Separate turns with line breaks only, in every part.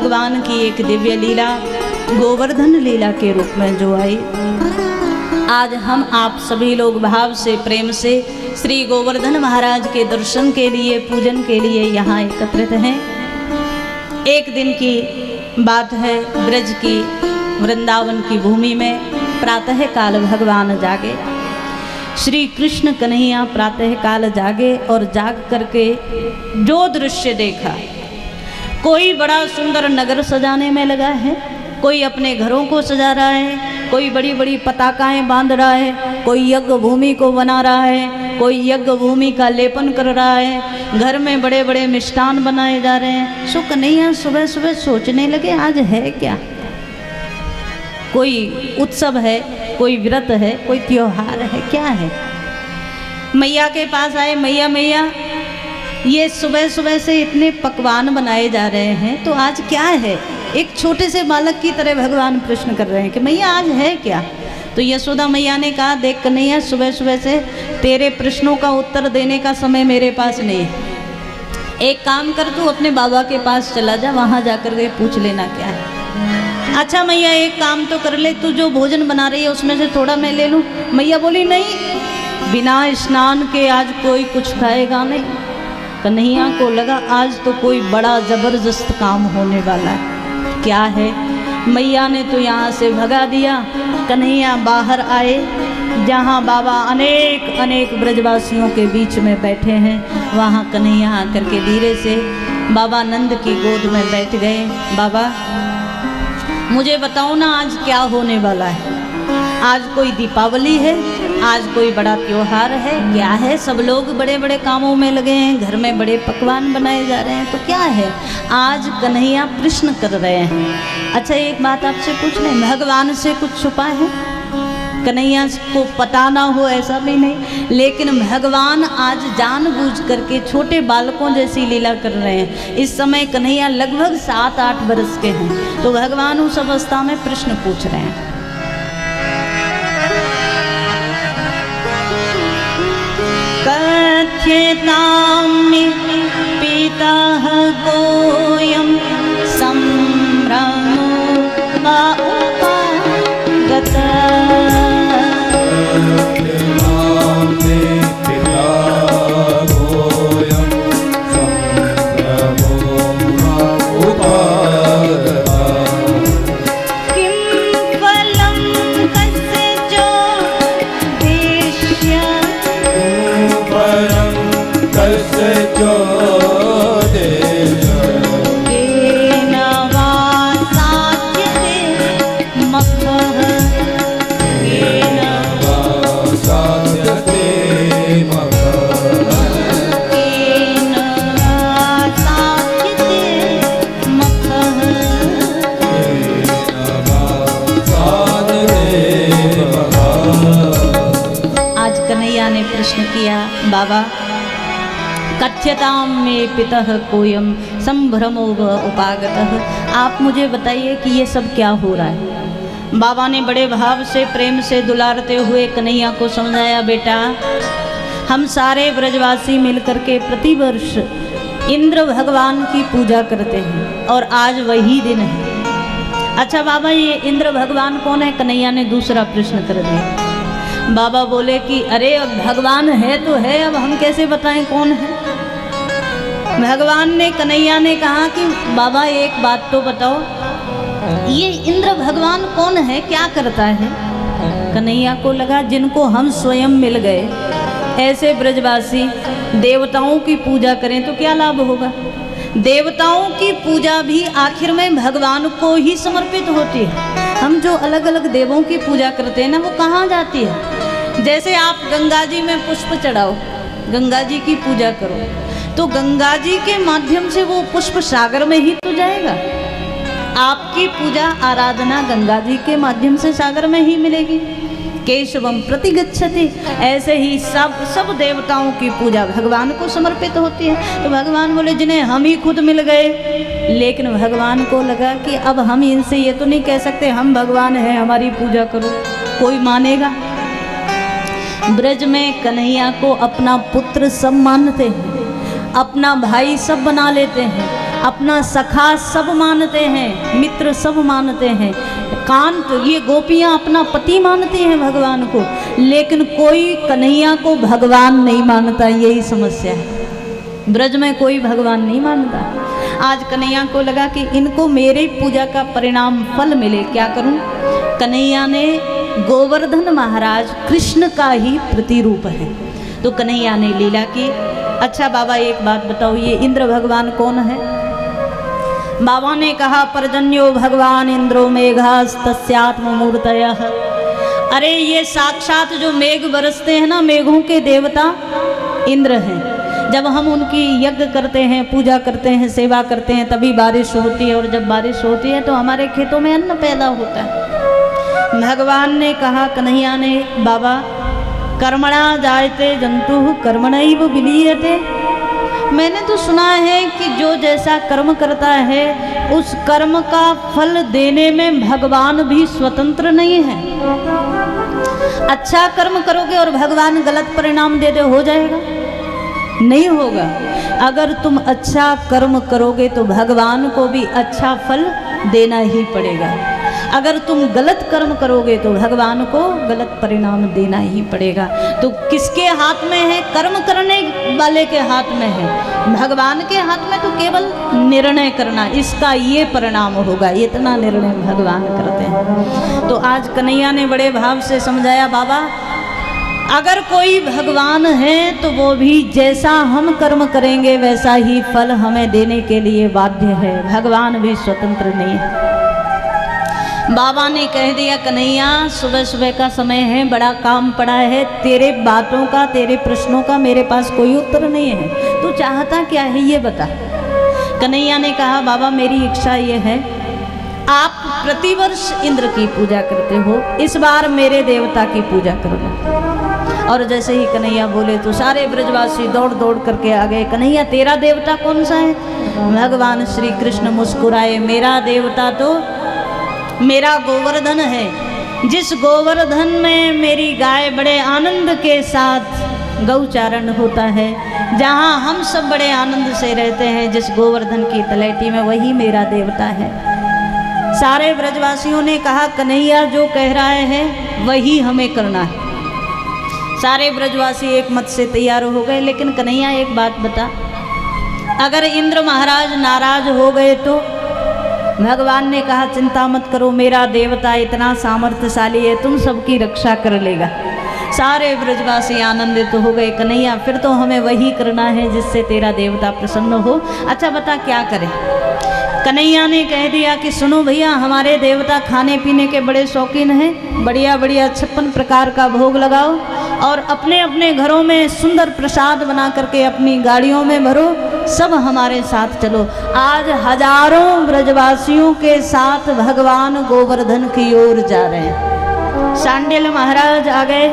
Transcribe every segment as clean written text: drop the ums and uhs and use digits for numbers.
भगवान की एक दिव्य लीला गोवर्धन लीला के रूप में जो आई। आज हम आप सभी लोग भाव से प्रेम से श्री गोवर्धन महाराज के दर्शन के लिए पूजन के लिए यहाँ एकत्रित हैं। एक दिन की बात है, ब्रज की वृंदावन की भूमि में प्रातः काल भगवान जागे। श्री कृष्ण कन्हैया प्रातः काल जागे और जाग करके जो दृश्य देखा, कोई बड़ा सुंदर नगर सजाने में लगा है, कोई अपने घरों को सजा रहा है, कोई बड़ी बड़ी पताकाएं बांध रहा है, कोई यज्ञ भूमि को बना रहा है, कोई यज्ञ भूमि का लेपन कर रहा है, घर में बड़े बड़े मिष्ठान बनाए जा रहे हैं। सो कन्हैया सुबह सुबह सोचने लगे आज है क्या, कोई उत्सव है, कोई व्रत है, कोई त्योहार है, क्या है। मैया के पास आए, मैया मैया ये सुबह सुबह से इतने पकवान बनाए जा रहे हैं तो आज क्या है। एक छोटे से बालक की तरह भगवान प्रश्न कर रहे हैं कि मैया आज है क्या। तो यशोदा मैया ने कहा देख कन्हैया सुबह सुबह से तेरे प्रश्नों का उत्तर देने का समय मेरे पास नहीं है। एक काम कर, तू अपने बाबा के पास चला जा, वहाँ जाकर के पूछ लेना क्या है। अच्छा मैया एक काम तो कर ले, तू जो भोजन बना रही है उसमें से थोड़ा मैं ले लूँ। मैया बोली नहीं, बिना स्नान के आज कोई कुछ खाएगा नहीं। कन्हैया को लगा आज तो कोई बड़ा जबरदस्त काम होने वाला है। क्या है। मैया ने तो यहाँ से भगा दिया। कन्हैया बाहर आए जहाँ बाबा अनेक अनेक ब्रजवासियों के बीच में बैठे हैं। वहाँ कन्हैया आकर के धीरे से बाबा नंद की गोद में बैठ गए। बाबा मुझे बताओ ना आज क्या होने वाला है। आज कोई दीपावली है, आज कोई बड़ा त्योहार है, क्या है। सब लोग बड़े बड़े कामों में लगे हैं, घर में बड़े पकवान बनाए जा रहे हैं, तो क्या है। आज कन्हैया प्रश्न कर रहे हैं। अच्छा एक बात आपसे पूछ लें, भगवान से कुछ छुपा है। कन्हैया को पता ना हो ऐसा भी नहीं, लेकिन भगवान आज जानबूझ करके छोटे बालकों जैसी लीला कर रहे हैं। इस समय कन्हैया लगभग 7-8 वर्ष के हैं, तो भगवान उस अवस्था में प्रश्न पूछ रहे हैं। कथ्यतां मे पितः गोयं संभ्रमो वा उपागतः। प्रश्न किया बाबा कथ्यतां मे पितः कोयम संभ्रमो व उपागतः। आप मुझे बताइए कि ये सब क्या हो रहा है। बाबा ने बड़े भाव से प्रेम से दुलारते हुए कन्हैया को समझाया, बेटा हम सारे ब्रजवासी मिलकर के प्रतिवर्ष इंद्र भगवान की पूजा करते हैं और आज वही दिन है। अच्छा बाबा ये इंद्र भगवान कौन है। कन्हैया ने दूसरा प्रश्न कर दिया। बाबा बोले कि अरे अब भगवान है तो है, अब हम कैसे बताएं कौन है। भगवान ने कन्हैया ने कहा कि बाबा एक बात तो बताओ, ये इंद्र भगवान कौन है, क्या करता है। कन्हैया को लगा जिनको हम स्वयं मिल गए, ऐसे ब्रजवासी देवताओं की पूजा करें तो क्या लाभ होगा। देवताओं की पूजा भी आखिर में भगवान को ही समर्पित होती है। हम जो अलग अलग देवों की पूजा करते हैं ना, वो कहाँ जाती है। जैसे आप गंगा जी में पुष्प चढ़ाओ, गंगा जी की पूजा करो, तो गंगा जी के माध्यम से वो पुष्प सागर में ही तो जाएगा। आपकी पूजा आराधना गंगा जी के माध्यम से सागर में ही मिलेगी। केशवम प्रतिगच्छति, ऐसे ही सब देवताओं की पूजा भगवान को समर्पित होती है। तो भगवान बोले जिन्हें हम ही खुद मिल गए, लेकिन भगवान को लगा कि अब हम इनसे ये तो नहीं कह सकते हम भगवान हैं हमारी पूजा करो, कोई मानेगा। ब्रज में कन्हैया को अपना पुत्र सब मानते हैं, अपना भाई सब बना लेते हैं। अपना सखा सब मानते हैं, मित्र सब मानते हैं, कांत ये गोपियाँ अपना पति मानती हैं भगवान को, लेकिन कोई कन्हैया को भगवान नहीं मानता। यही समस्या है, ब्रज में कोई भगवान नहीं मानता। आज कन्हैया को लगा कि इनको मेरे पूजा का परिणाम फल मिले, क्या करूं? कन्हैया ने गोवर्धन महाराज कृष्ण का ही प्रतिरूप है, तो कन्हैया ने लीला की। अच्छा बाबा एक बात बताओ, ये इंद्र भगवान कौन है? बाबा ने कहा पर्जन्यो भगवान इंद्रो मेघास्तस्यात्म मूर्तयः। अरे ये साक्षात जो मेघ बरसते हैं ना, मेघों के देवता इंद्र हैं। जब हम उनकी यज्ञ करते हैं, पूजा करते हैं, सेवा करते हैं, तभी बारिश होती है, और जब बारिश होती है तो हमारे खेतों में अन्न पैदा होता है। भगवान ने कहा, कन्हैया ने, बाबा कर्मणा जायते जंतु कर्मणैव विलीयते। मैंने तो सुना है कि जो जैसा कर्म करता है उस कर्म का फल देने में भगवान भी स्वतंत्र नहीं है। अच्छा कर्म करोगे और भगवान गलत परिणाम दे दे, हो जाएगा? नहीं होगा। अगर तुम अच्छा कर्म करोगे तो भगवान को भी अच्छा फल देना ही पड़ेगा। अगर तुम गलत कर्म करोगे तो भगवान को गलत परिणाम देना ही पड़ेगा। तो किसके हाथ में है? कर्म करने वाले के हाथ में है। भगवान के हाथ में तो केवल निर्णय करना, इसका ये परिणाम होगा, इतना निर्णय भगवान करते हैं। तो आज कन्हैया ने बड़े भाव से समझाया, बाबा अगर कोई भगवान है तो वो भी जैसा हम कर्म करेंगे वैसा ही फल हमें देने के लिए बाध्य है, भगवान भी स्वतंत्र नहीं है। बाबा ने कह दिया, कन्हैया सुबह सुबह का समय है, बड़ा काम पड़ा है, तेरे बातों का, तेरे प्रश्नों का मेरे पास कोई उत्तर नहीं है, तू चाहता क्या है ये बता। कन्हैया ने कहा, बाबा मेरी इच्छा ये है, आप प्रतिवर्ष इंद्र की पूजा करते हो, इस बार मेरे देवता की पूजा करो। और जैसे ही कन्हैया बोले तो सारे ब्रजवासी दौड़ दौड़ करके आ गए। कन्हैया तेरा देवता कौन सा है? भगवान श्री कृष्ण मुस्कुराए, मेरा देवता तो मेरा गोवर्धन है। जिस गोवर्धन में मेरी गाय बड़े आनंद के साथ गौचारण होता है, जहाँ हम सब बड़े आनंद से रहते हैं, जिस गोवर्धन की तलैटी में, वही मेरा देवता है। सारे ब्रजवासियों ने कहा, कन्हैया जो कह रहा है वही हमें करना है। सारे ब्रजवासी एक मत से तैयार हो गए। लेकिन कन्हैया एक बात बता, अगर इंद्र महाराज नाराज हो गए तो? भगवान ने कहा, चिंता मत करो, मेरा देवता इतना सामर्थ्यशाली है, तुम सबकी रक्षा कर लेगा। सारे ब्रजवासी आनंदित हो गए। कन्हैया फिर तो हमें वही करना है जिससे तेरा देवता प्रसन्न हो। अच्छा बता क्या करें? कन्हैया ने कह दिया कि सुनो भैया, हमारे देवता खाने पीने के बड़े शौकीन हैं, बढ़िया बढ़िया 56 प्रकार का भोग लगाओ और अपने अपने घरों में सुंदर प्रसाद बना करके अपनी गाड़ियों में भरो, सब हमारे साथ चलो। आज हजारों ब्रजवासियों के साथ भगवान गोवर्धन की ओर जा रहे हैं। सांडिल महाराज आ गए,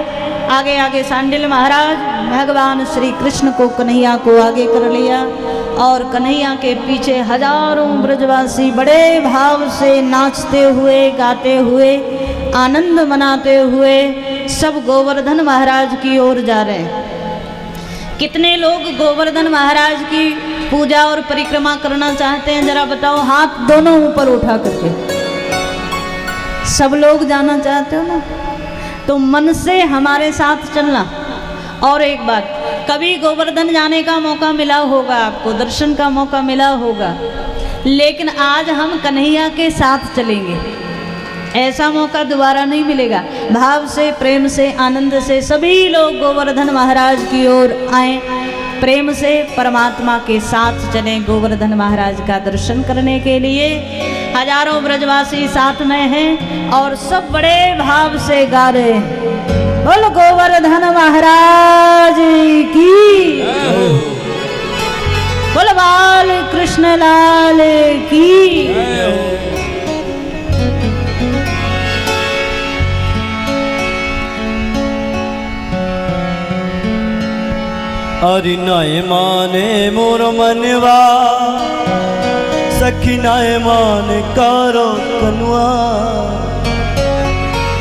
आगे आगे सांडिल महाराज भगवान श्री कृष्ण को, कन्हैया को आगे कर लिया और कन्हैया के पीछे हजारों ब्रजवासी बड़े भाव से नाचते हुए, गाते हुए, आनंद मनाते हुए सब गोवर्धन महाराज की ओर जा रहे हैं। कितने लोग गोवर्धन महाराज की पूजा और परिक्रमा करना चाहते हैं? जरा बताओ, हाथ दोनों ऊपर उठा करके। सब लोग जाना चाहते हो ना? तो मन से हमारे साथ चलना। और एक बात, कभी गोवर्धन जाने का मौका मिला होगा, आपको दर्शन का मौका मिला होगा, लेकिन आज हम कन्हैया के साथ चलेंगे। ऐसा मौका दोबारा नहीं मिलेगा। भाव से, प्रेम से, आनंद से सभी लोग गोवर्धन महाराज की ओर आए, प्रेम से परमात्मा के साथ चलें गोवर्धन महाराज का दर्शन करने के लिए। हजारों ब्रजवासी साथ में हैं और सब बड़े भाव से गा रहे हैं, बोल गोवर्धन महाराज की, बोल बाल कृष्ण लाल की।
हरि नाय माने मोर मनवा, सखी नाय मान कारो कनुआ।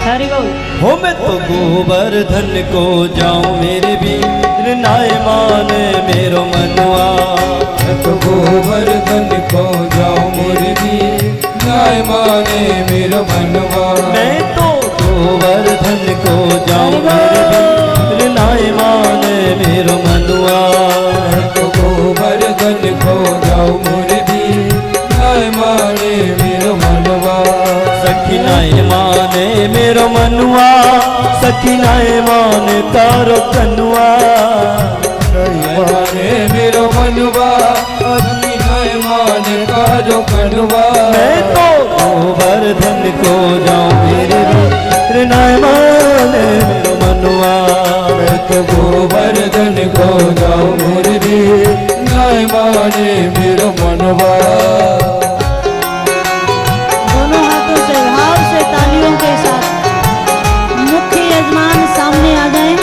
हरि बोल।
हो मैं तो गोवर्धन को जाऊं मेरे वीर नाय माने मेरो मनवा।
मैं तो गोवर्धन को जाऊं मोरे वीर नाय माने मेरो मनवा।
मैं तो गोवर्धन को जाऊं मेरे वीर नाय माने मेरो मनवा।
मैं तो गोवर्धन को जाऊं मोरे वीर नाय माने मेरो मनवा।
सखी नाय माने मेरो मनवा, सखी नाय माने तारो कनुआ।
नाय माने मेरो मनवा, सखी नाय माने तारो कनुआ।
मैं तो गोवर्धन को जाऊं मेरे वीर नाय माने मेरो मनवा।
मैं तो गोवर्धन को जाऊं मोरे वीर नाय माने मेरो मनवा।
दोनों हाथों से भाव से तालियों के साथ मुख्य यजमान सामने आ जाएं।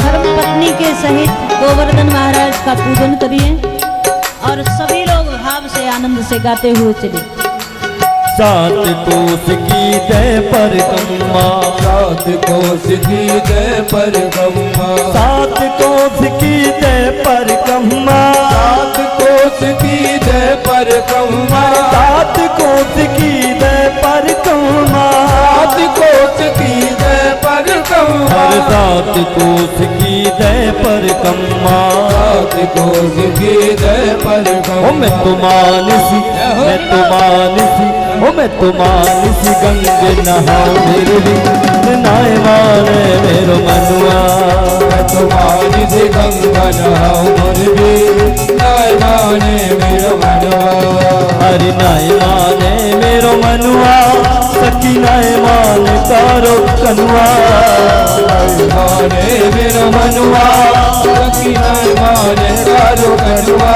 धर्म पत्नी के सहित गोवर्धन महाराज का पूजन करिए और सभी लोग भाव से आनंद से गाते हुए चले।
सात कोस की जय परिक्रमा,
सात कोस की जय परिक्रमा।
सात कोस की जय परिक्रमा।
सात कोस की जय परिक्रमा।
सात कोस की जय परिक्रमा।
सात कोस की जय परिक्रमा।
हर सात कोस की जय परिक्रमा।
सात कोस की जय परिक्रमा।
ओ मैं तो मानसी, मैं तो मानसी, ओ मैं तो मानसी गंगे नहाऊं मेरे वीर नाय माने मेरो मनवा।
मैं तो मानसी गंगा नहाऊं मोरे वीर नाय माने मेरो मनवा।
हरि नाय माने मेरो मनवा, सखी नाय माने तारो कनुआ।
माने मेरो मनवा, सखी नाय माने तारो कनुआ।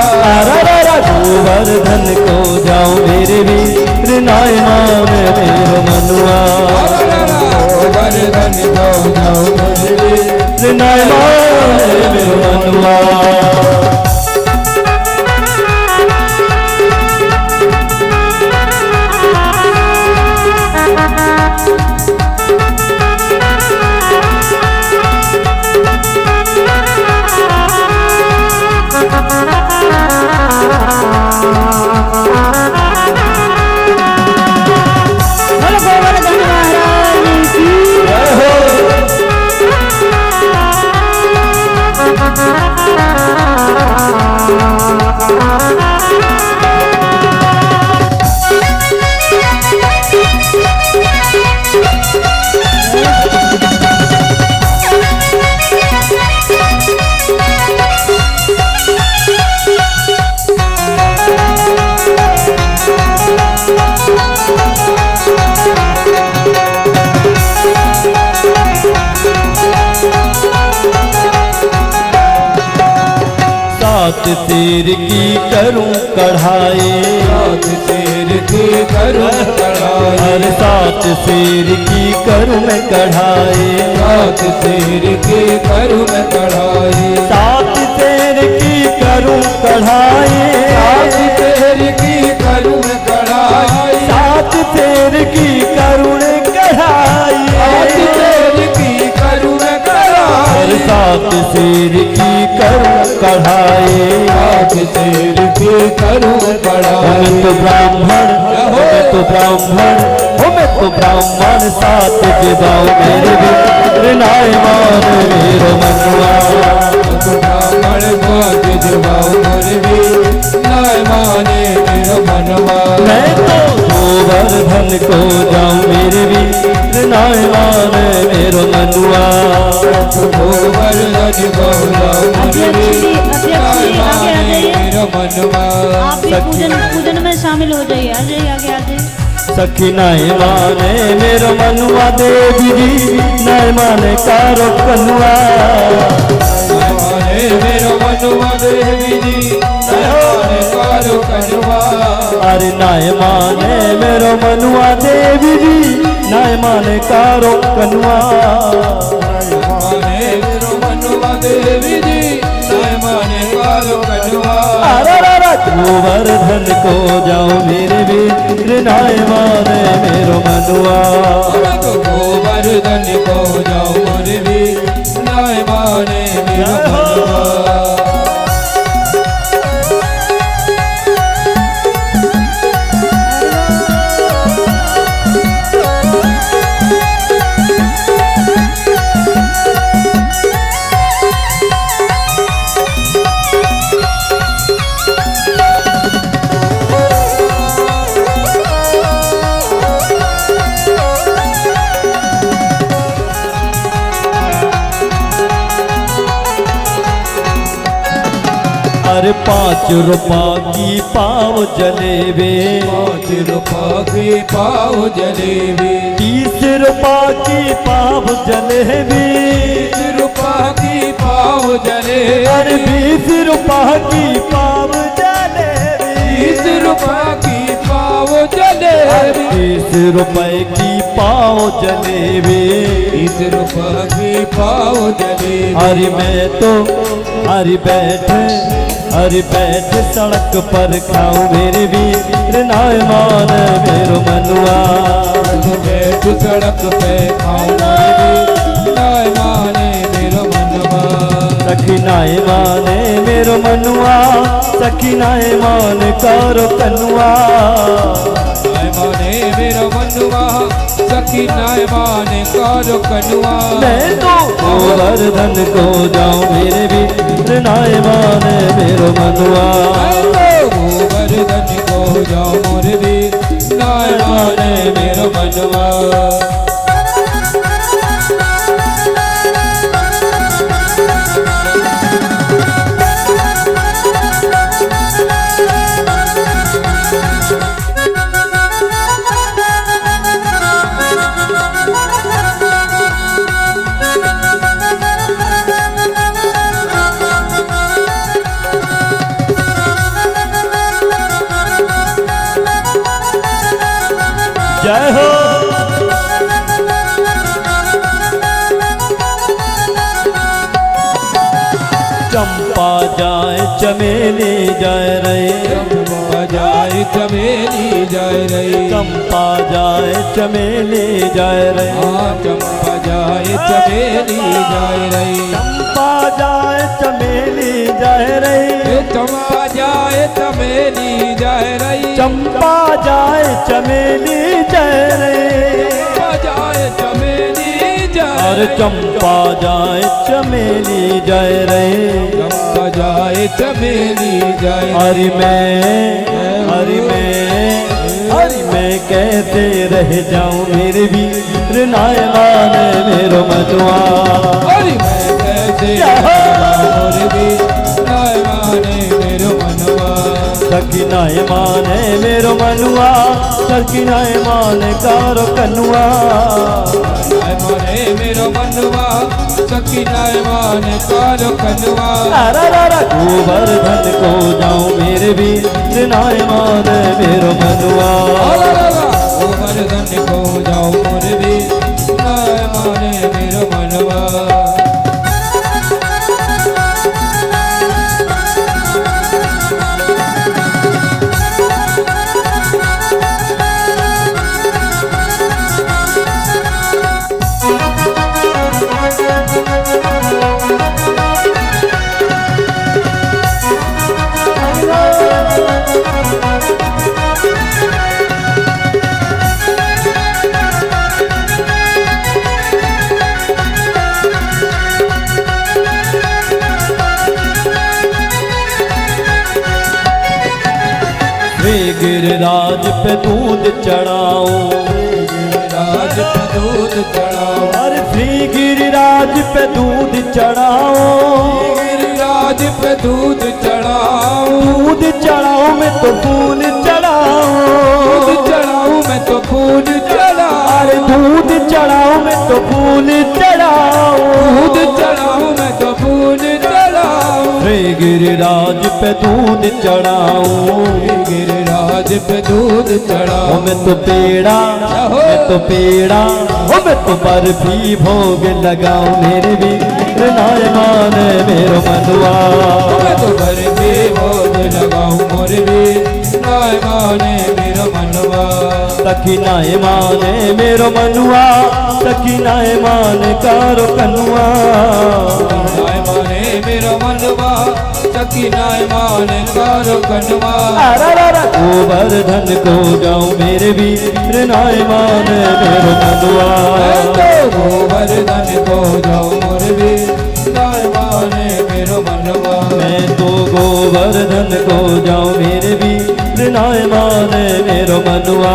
गोवर्धन को जाऊं मेरे वीर नाय माने मेरो मनवा।
गोवर्धन को जाऊं मोरे वीर
नाय माने मेरो मनवा।
गोवर्धन महाराज की
सात शेर की करूं कढ़ाई।
सात शेर की करूं कढ़ाई।
हर सात शेर की करूं मैं कढ़ाई।
सात शेर की करूं मैं कढ़ाई।
सात शेर की करूं कढ़ाई।
सात शेर की करूं मैं कढ़ाई।
सात शेर की करूं कढ़ाई।
सात शेर की करूं मैं कढ़ाई।
सात शेर की करूं कढ़ाई।
सात शेर की करूं कढ़ाई।
मैं तो ब्राह्मण, मैं तो ब्राह्मण, हो मैं तो ब्राह्मण सात जगाऊं मेरे वीर नाय माने मेरो मनवा।
ब्राह्मण सात जगाऊं मोरे वीर नाय माने मेरो मनवा।
मैं तो गोवर्धन को जाऊं मेरे वीर नाय माने मेरो मनवा।
गोवर्धन को जाऊं मोरे वीर नाय माने मेरो मनवा।
आप भी पूजन में शामिल हो जाइए। आ जाइए, आगे आ जाइए।
सखी नाय माने मेरो मनवा, देवी जी नाय माने तारो कनुआ।
नाय माने मेरो मनवा, देवी जी नाय माने तारो कनुआ।
अरे नाय माने मेरो मनवा, देवी जी नाय माने तारो कनुआ।
नाय माने मेरो मनवा, देवी जी नाय माने करो कनुआ।
गोवर्धन को जाऊं मेरे वीर नाय माने मेरो मनुआ।
गोवर्धन को जाऊं मोरे वीर नाय माने मेरो मनुआ।
अरे 5 रुपया की पाव जलेबी,
5 रुपया की पाव जलेबी,
30 रुपया की पाव जलेबी,
30 रुपया की पाव जलेबी,
अरे 20 रुपया की पाव जलेबी,
20 रुपया की पाव जलेबी,
30 रुपए की पाव जलेबी,
30 रुपया की पाव जलेबी।
अरे मैं तो अरे बैठ सड़क पर खाऊं मेरे वीर नाय मान मेरो मनुआ।
बैठ सड़क पे खाऊं मेरे नाय माने मेरो मनुआ।
सखी नाय माने मेरो मनुआ, सखी नाय मान करो कनुआ।
नाय माने मेरो मनुआ, सखी नाय माने करो कनुआ।
मैं तो गोवर्धन को जाऊं मेरे वीर नाय माने मेरो मनुआ।
गोवर्धन को जाऊं मोरे वीर नाय माने मेरो मनुआ।
जय हो। चंपा जाए चमेली जाए रे,
चंपा जाए चमेली जाए रे,
चंपा जाए चमेली जाए रे,
हाँ चंपा जाए चमेली जाए रे,
चंपा जाए चमेली जाए रे,
चंपा जाए चमेली जाए रे,
चंपा जाए चमेली जाए रे,
चंपा जाए चमेली जाए,
अरे चंपा जाए चमेली जाए रे,
चंपा जाए चमेली जाए।
हरि मैं कैसे रह जाऊं मेरे वीर नाय माने मेरो मनुआ।
अरे मैं कैसे मोरे वीर नाय माने मेरो मनुआ।
सखी नाय माने मेरो मनुआ, सखी नाय माने कारो कनुआ।
नाय माने मेरो मनुआ, सखी नाय माने कारो कनुआ।
गोवर्धन को जाऊं मेरे वीर नाय माने मेरो मनुआ।
गोवर्धन को जाऊं मोरे वीर नाय माने मेरो मनुआ।
गिरिराज पे दूध चढ़ाओ,
गिरिराज पे दूध चढ़ाओ,
अरे श्री गिरिराज पे दूध चढ़ाओ,
गिरिराज पे दूध चढ़ाओ,
दूध चढ़ाओ मैं तो फूल चढ़ाओ,
दूध चढ़ाओ मैं तो फूल चढ़ाओ,
अरे दूध चढ़ाओ मैं तो फूल चढ़ाओ,
दूध चढ़ाओ मैं तो फूल चढ़ाओ।
श्री गिरिराज पे दूध चढ़ाओ,
गिरिराज पे दूध चढ़ाओ,
मैं तो पेड़ा, मैं तो पेड़ा, मैं तो बर्फी भोग लगाऊं मेरे भी नाय माने मेरो मनुआ।
मैं तो घर पे बोझ लगाऊं मोरे रे नाय माने मेरो मनवा।
सखी नाय माने मेरो मनुआ, सखी नाय माने कारो कनुआ।
नाय माने मेरो मनवा, सखी नाय माने कारो कनुआ।
गोवर्धन को जाऊं मेरे वीर नाय माने मेरो मनुआ।
मैं तो गोवर्धन को जाऊं मोरे वीर नाय माने मेरो मनवा।
मैं तो गोवर्धन को जाऊं मेरे वीर नाय माने मेरो मनुआ।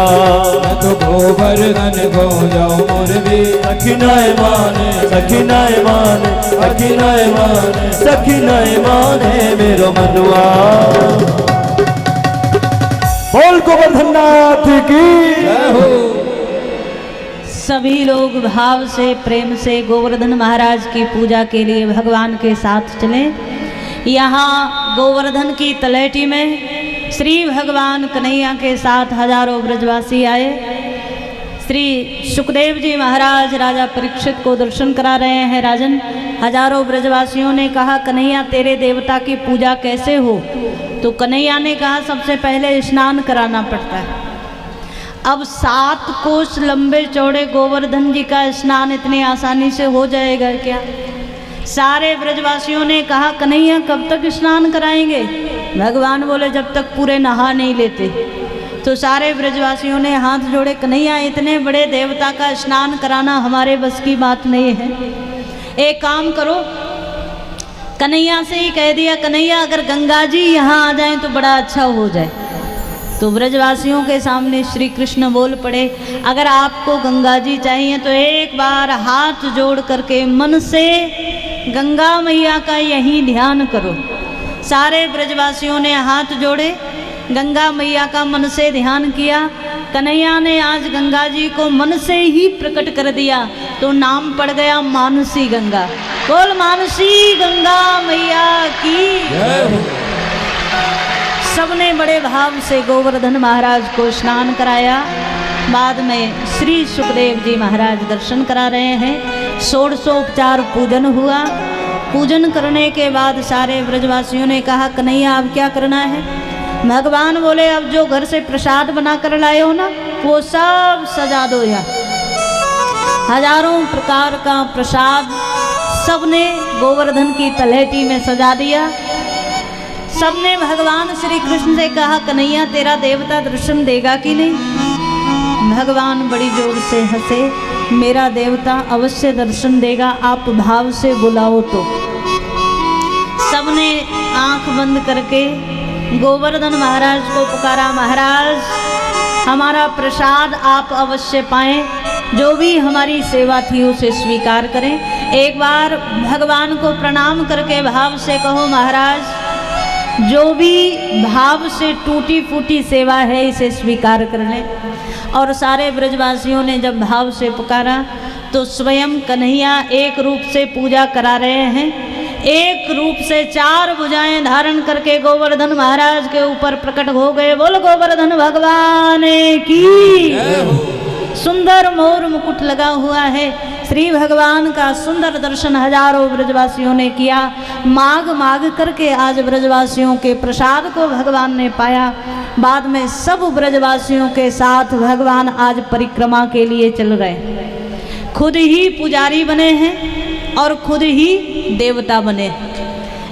मैं तो गोवर्धन को जाऊं मोरे वीर
सखी नाय माने, सखी नाय माने, सखी नाय माने, सखी नाय माने मेरो मनुआ। बोल गोवर्धन नाथ की
जय हो।
सभी लोग भाव से प्रेम से गोवर्धन महाराज की पूजा के लिए भगवान के साथ चले। यहाँ गोवर्धन की तलहटी में श्री भगवान कन्हैया के साथ हजारों ब्रजवासी आए। श्री सुखदेव जी महाराज राजा परीक्षित को दर्शन करा रहे हैं। राजन, हजारों ब्रजवासियों ने कहा कन्हैया तेरे देवता की पूजा कैसे हो? तो कन्हैया ने कहा सबसे पहले स्नान कराना पड़ता है। अब 7 कोस लंबे चौड़े गोवर्धन जी का स्नान इतनी आसानी से हो जाएगा क्या? सारे ब्रजवासियों ने कहा कन्हैया कब तक स्नान कराएंगे? भगवान बोले जब तक पूरे नहा नहीं लेते। तो सारे ब्रजवासियों ने हाथ जोड़े, कन्हैया इतने बड़े देवता का स्नान कराना हमारे बस की बात नहीं है। एक काम करो, कन्हैया से ही कह दिया कन्हैया अगर गंगा जी यहाँ आ जाएं तो बड़ा अच्छा हो जाए। तो ब्रजवासियों के सामने श्री कृष्ण बोल पड़े अगर आपको गंगा जी चाहिए तो एक बार हाथ जोड़ करके मन से गंगा मैया का यही ध्यान करो। सारे ब्रजवासियों ने हाथ जोड़े, गंगा मैया का मन से ध्यान किया। कन्हैया ने आज गंगा जी को मन से ही प्रकट कर दिया तो नाम पड़ गया मानसी गंगा। बोल मानसी गंगा मैया की
जय हो।
सबने बड़े भाव से गोवर्धन महाराज को स्नान कराया। बाद में श्री सुखदेव जी महाराज दर्शन करा रहे हैं। 16उपचार पूजन हुआ। पूजन करने के बाद सारे ब्रजवासियों ने कहा कन्हैया अब क्या करना है? भगवान बोले अब जो घर से प्रसाद बना कर लाए हो ना वो सब सजा दो। यहाँ हजारों प्रकार का प्रसाद सबने गोवर्धन की तलहटी में सजा दिया। सबने भगवान श्री कृष्ण से कहा कन्हैया तेरा देवता दर्शन देगा कि नहीं? भगवान बड़ी जोर से हंसे, मेरा देवता अवश्य दर्शन देगा, आप भाव से बुलाओ। तो सबने आंख बंद करके गोवर्धन महाराज को पुकारा, महाराज हमारा प्रसाद आप अवश्य पाएं, जो भी हमारी सेवा थी उसे स्वीकार करें। एक बार भगवान को प्रणाम करके भाव से कहो महाराज जो भी भाव से टूटी फूटी सेवा है इसे स्वीकार कर लें। और सारे ब्रजवासियों ने जब भाव से पुकारा तो स्वयं कन्हैया एक रूप से पूजा करा रहे हैं। एक रूप से 4 भुजाएं धारण करके गोवर्धन महाराज के ऊपर प्रकट हो गए। बोल गोवर्धन भगवान की। सुंदर मोर मुकुट लगा हुआ है। श्री भगवान का सुंदर दर्शन हजारों ब्रजवासियों ने किया। मांग मांग करके आज ब्रजवासियों के प्रसाद को भगवान ने पाया। बाद में सब ब्रजवासियों के साथ भगवान आज परिक्रमा के लिए चल रहे। खुद ही पुजारी बने हैं और खुद ही देवता बने।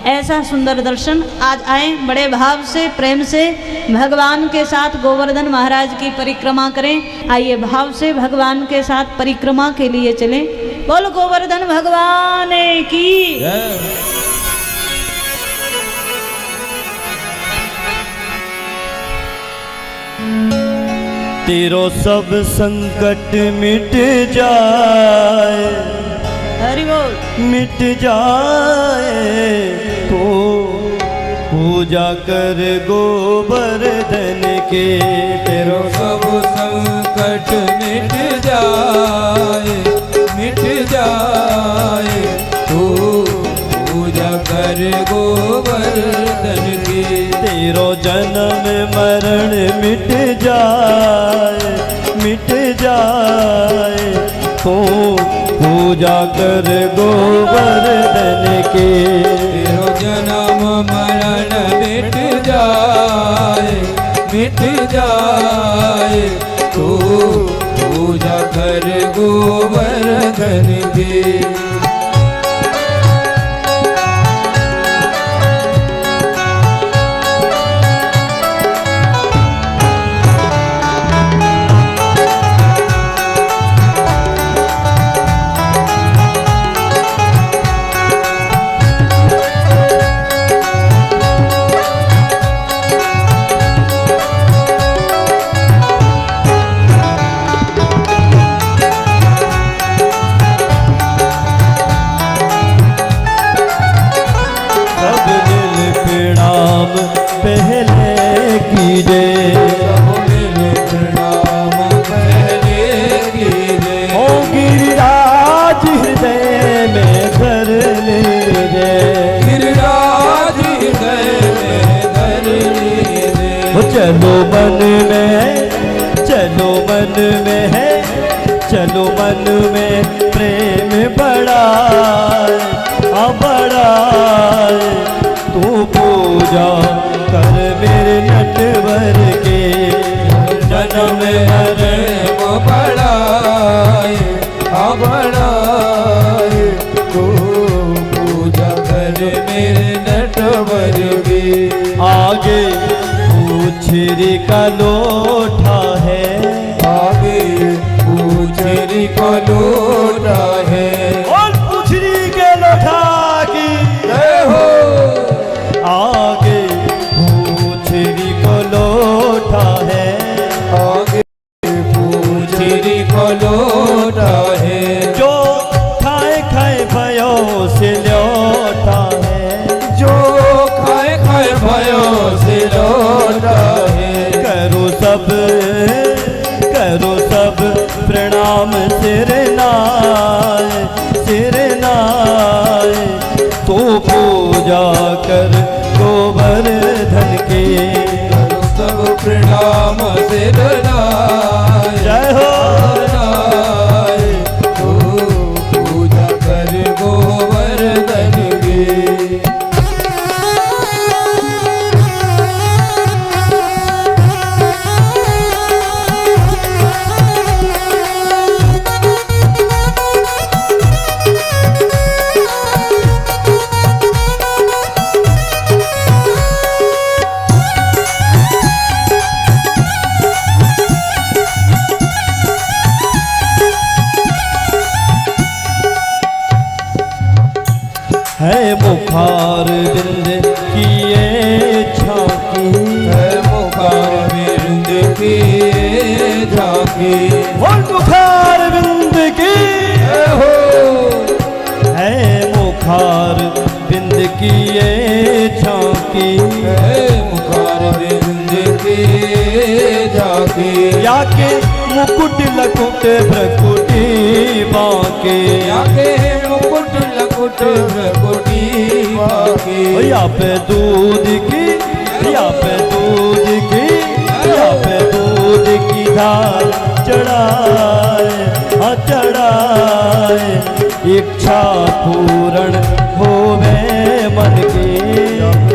ऐसा सुंदर दर्शन आज आए। बड़े भाव से प्रेम से भगवान के साथ गोवर्धन महाराज की परिक्रमा करें। आइए भाव से भगवान के साथ परिक्रमा के लिए चलें। बोल गोवर्धन भगवान की।
तेरो सब संकट मिट जाए,
हरि बोल।
मिट जाए तो पूजा कर गोवर्धन के।
तेरो सब संकट मिट जाए, मिट जाए तू पूजा कर गोवर्धन की।
तेरो जन्म मरण मिट जाए, मिट जाए तो पूजा कर गोवर्धन के।
तेरो जन्म मरण मिट जाए तू पूजा कर गोवर्धन की।
पहले कीजे
प्रणाम पहले कीजे।
ओ गिरिराज हृदय में धर लीजे।
गिरिराज हृदय में धर लीजे।
चलो मन में, चलो मन में है, चलो मन में प्रेम बढ़ाए, बढ़ाए तू पूजा कर मेरे नटवर के। जन्म
प्रेम बढ़ाए, बढ़ाए तू पूजा कर मेरे नटवर की।
आगे पूछरी का लोटा है,
आगे पूछरी का लोटा है।
और पूछरी के लोटा की
जय हो।
आगे पूछरी को लोटा है,
आगे पूछरी को लोटा है।
जो खाए खाए भयो से लौटा है,
जो खाए खाए भयो से लौटा है।
करो सब प्रणाम सिर नाय, सिर नाय तो पूजा कर गोवर्धन के।
सब प्रणाम सिर नाय,
जय हो।
नाय तो पूजा कर गोवर्धन की।
है मुखार बिंद किए झांकी,
है मुखार बिंद की झांकी।
और मुखार बिंद की
जय हो।
है मुखार बिंद किए झांकी।
है मुखार बिंद की झांकी।
याके मुकुट लकुट भ्रकुटी बाके,
याके मुकुट लकुट भ्रकुटी बाके।
या पे दूध की, या पे दूध की, या पे दूध की धार चढ़ाए, हाँ चढ़ाए इच्छा पूर्ण होवे मन की।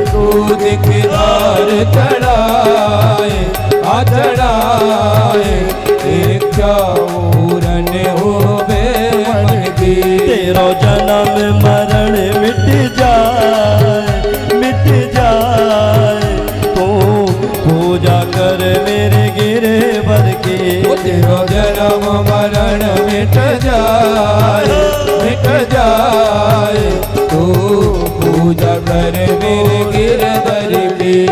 दूध की धार चढ़ाए, चढ़ाए इच्छा पूर्ण होवे मन की।
तेरो जन्म मरण मिट जाए, मिट जाए तो पूजा कर मेरे गिरवर के।
तेरो जन्म मरण मिट जाए तो पूजा कर मेरे गिरधर की।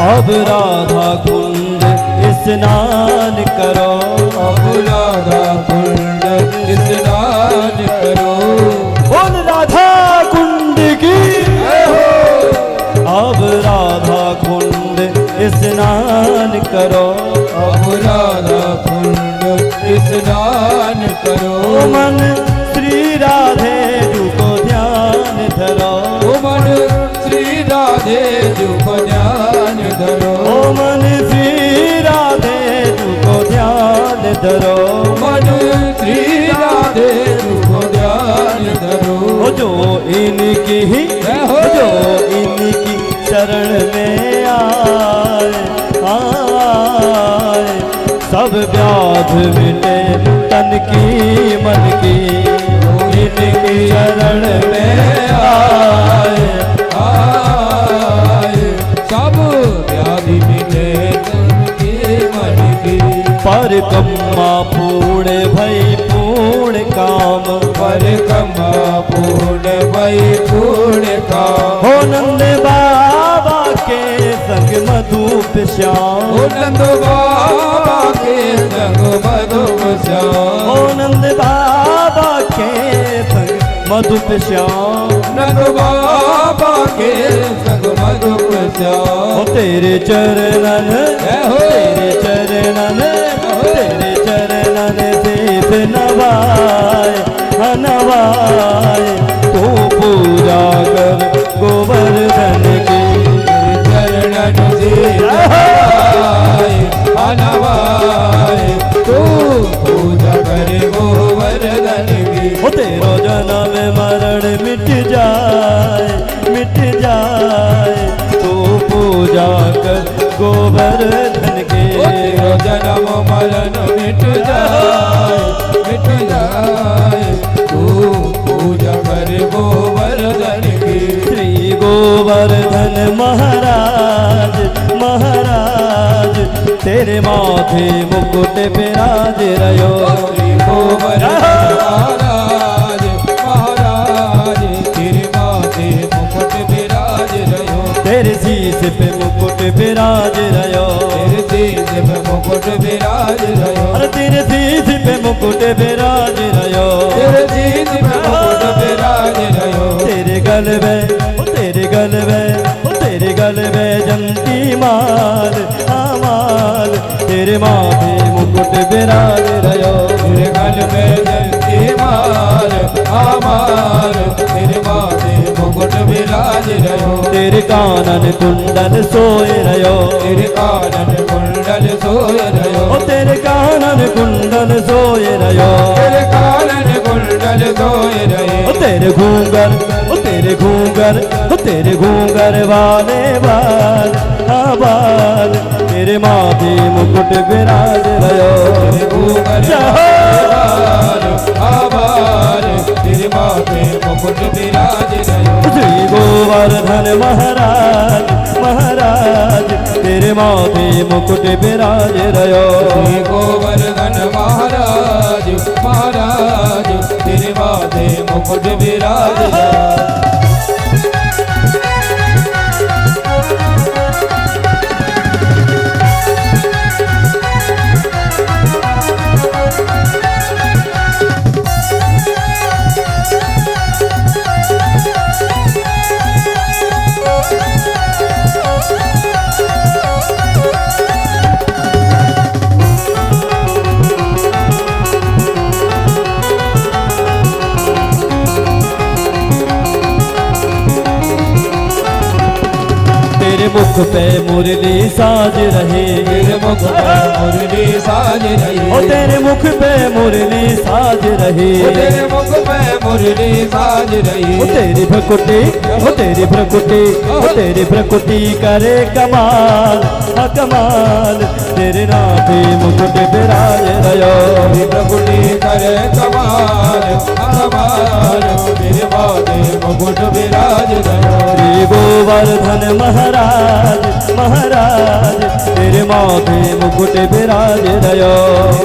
अब राधा कुंड स्नान करो,
अब राधा कुंड स्नान करो।
बोल राधा कुंड की
जय हो।
स्नान करो।
अब राधा कुंड स्नान करो।
ओ मन श्री राधे जू को ध्यान धरो।
ओ मन श्री राधे जू को ध्यान धरो।
ओ मन श्री राधे जू को ध्यान धरो।
मन श्री राधे जू को ध्यान धरो।
ओ जो इनकी ही जो इनकी शरण में आए सब व्याध मिटे तन की मन की। इनकी शरण में आए
सब व्याधि मिटे तन की मन की।
परिक्रमा पूर्ण भई पूर्ण काम।
परिक्रमा पूर्ण भई पूर्ण काम।
हो नंद बाबा के संग मधुप श्याम।
ओ नंद बाबा के संग मधुप श्याम।
ओ नंद बाबा के संग मधुप श्याम।
नंद बाबा के संग मधुप श्याम।
ओ तेरे चरणन तेरे चरणन तेरे चरणन दीप नवाए नवाए। तू पूजा कर गोवर्धन की।
चरणन नवाए तू पूजा करे गोवर्धन की।
ओ तेरो जन्म मरण मिट जाए तू पूजा कर गोवर्धन के।
ओ तेरो जन्म मरण मिट जाए तू पूजा करे गोवर्धन की।
श्री गोवर्धन महाराज महाराज तेरे माथे मुकुट विराज रयो।
श्री गोवर्धन महाराज महाराज तेरे माथे मुकुट विराज रयो।
तेरे शीश पे मुकुट विराज रयो।
तेरे शीश पे मुकुट विराज रयो।
अरे तेरे शीश पे मुकुट विराज रयो।
तेरे शीश पे मुकुट विराज रयो।
तेरे गलबे तेरे गलबे तेरे गलबे जंती माल माल। तेरे माथे मुकुट विराज रयो।
तेरे गल में जलती माल आमाल। तेरे माथे मुकुट विराज रयो।
तेरे कानन कुंडल सोए रयो।
तेरे कानन कुंडल सोय रयो।
ओ तेरे कानन कुंडल सोए रयो।
तेरे कानन कुंडल सोय रयो।
ओ तेरे घूंगर ओ तेरे घूंगर ओ तेरे घूंगर वाले बाल बाल। तेरे माथे मुकुट विराज रयो।
तेरे ऊपर बाल आबाल। तेरे माथे मुकुट विराज रयो।
श्री गोवर्धन महाराज महाराज तेरे माथे मुकुट विराज रयो।
श्री गोवर्धन महाराज महाराज तेरे माथे मुकुट विराज रयो।
तेरे मुख पे मुरली साज रहे।
तेरे मुख पे मुरली साज रही।
ओ तेरे मुख पे मुरली साज रहे।
ओ तेरे मुख पे मुरली साज रही।
ओ तेरी भ्रकुटी ओ तेरी भ्रकुटी ओ तेरी भ्रकुटी करे कमाल कमाल। तेरे नाभि मुकुट विराज रयो।
तेरी प्रभुटी करे कमाल कमाल। तेरे माथे मुकुट विराज रयो।
श्री गोवर्धन महाराज महाराज तेरे माथे मुकुट विराज रयो।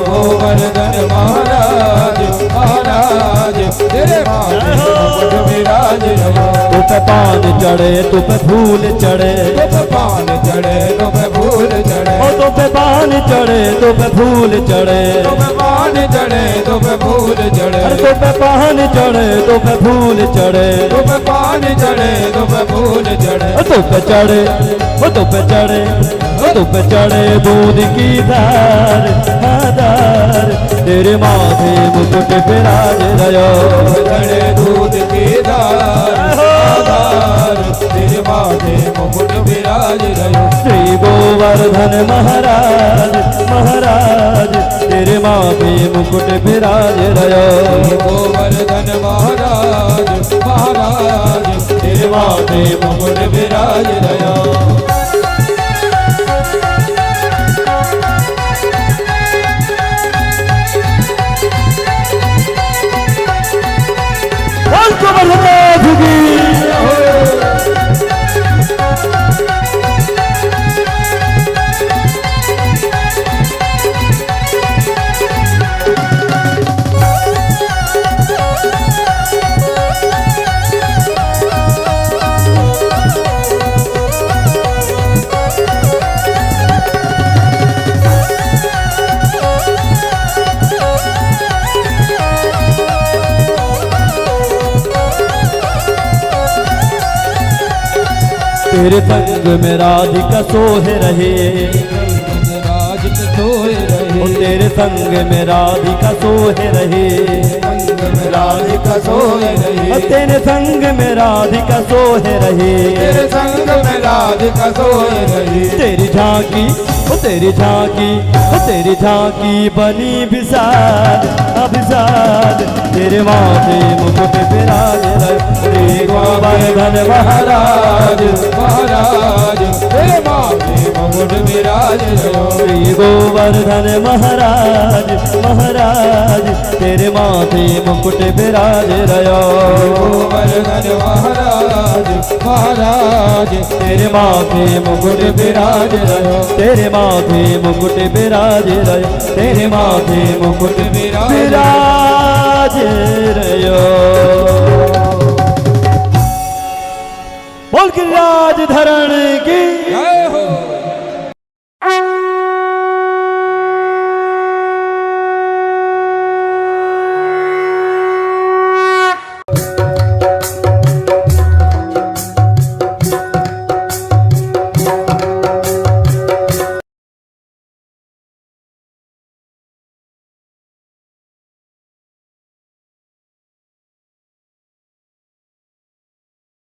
गोवर्धन महाराज महाराज तेरे माथे मुकुट विराज रयो।
तू पे पान चढ़े तू पे फूल चढ़े।
तुम पान चढ़े तुम फूल चढ़े।
ओ तू पे पान चढ़े तू पे फूल चढ़े।
तुम पान चढ़े तुम फूल चढ़े।
अरे तू पे पान चढ़े तू पे फूल चढ़े।
तुम पान चढ़े तुम फूल चढ़े।
ओ तू पे चढ़े ओ तू पे चढ़े तुम चढ़े दूध की धार धार तेरे माथे मुकुट विराज रयो
चढ़े दूध की धार तेरे माथे मुकुट विराज रयो
श्री गोवर्धन महाराज महाराज तेरे माथे मुकुट विराज रयो
गोवर्धन महाराज महाराज तेरे माथे मुकुट विराज रयो
गोवर्धन की तेरे संग में राधिका सोहे रहे
राज सोए रहे
तेरे संग में राधिका सोहे रहे
राधिका सोए रहे
तेरे संग में राधिका सोहे रहे
तेरे संग में राधिका सोए रहे
तेरी झांकी ओ तेरी झांकी ओ तेरी झांकी बनी विशाल अभिशाल तेरे माथे मुकुट विराज श्री गोवर्धन महाराज
महाराज तेरे माथे मुकुट विराज रयो
श्री गोवर्धन महाराज महाराज तेरे माथे मुकुट विराज रयो
गोवर्धन महाराज महाराज
तेरे माथे मुकुट विराज रयो तेरे माथे मुकुट विराज रयो तेरे माथे मुकुट विराज रयो बोल गिरिराज धरण